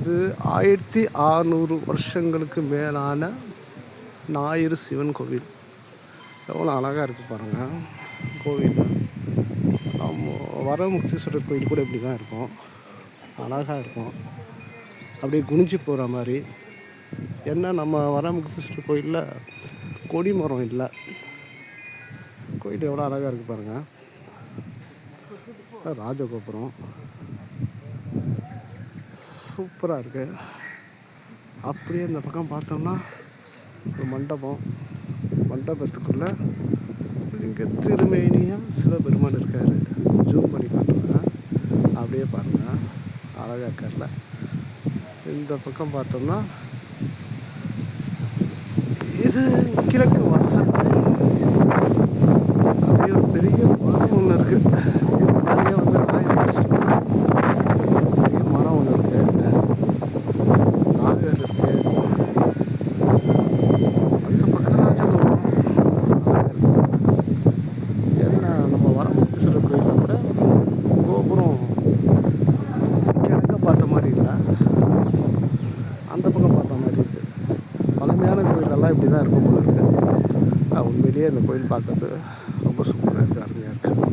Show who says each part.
Speaker 1: இது 1600 வருஷங்களுக்கு மேலான ஞாயிறு சிவன் கோவில். எவ்வளோ அழகாக இருக்குது பாருங்கள் கோவில். நம்ம வரமுக்தீஸ்வரர் கோயில் கூட இப்படி தான் இருக்கும், அழகாக இருக்கும், அப்படியே குனிஞ்சு போகிற மாதிரி. என்ன நம்ம வரமுக்தீஸ்வரர் கோயிலில் கொடிமரம் இல்லை. கோயில் எவ்வளோ அழகாக இருக்குது பாருங்கள். ராஜகோபுரம் சூப்பராக இருக்குது. அப்படியே இந்த பக்கம் பார்த்தோம்னா ஒரு மண்டபத்துக்குள்ளே இங்கே திருமேனியாக சிவபெருமான் இருக்கார். ஜூம் பண்ணி காட்டுறேன், அப்படியே பாருங்கள், அழகாக இருக்கார்ல. இந்த பக்கம் பார்த்தோம்னா இது கிழக்கு வாசல். அப்படியே ஒரு பெரிய மரம் ஒன்று இருக்குது. நிறைய வந்து பெரிய மரம் ஒன்று இருக்குது, நாகர் இருக்குது. அந்த பக்கம் ராஜகோபுரம் என்ன நம்ம வரமுக்தீஸ்வரர் கோயிலில் கூட கோபுரம் கிழக்க பார்த்த மாதிரி இல்லை, அந்த பக்கம் பார்த்த மாதிரி இருக்குது. பழமையான கோயிலெல்லாம் இப்படி தான் இருக்கும் போல இருக்குது. உண்மையிலேயே இந்த கோயில் பார்க்கறது ரொம்ப சூப்பராக இருக்குது, அருமையாக இருக்குது.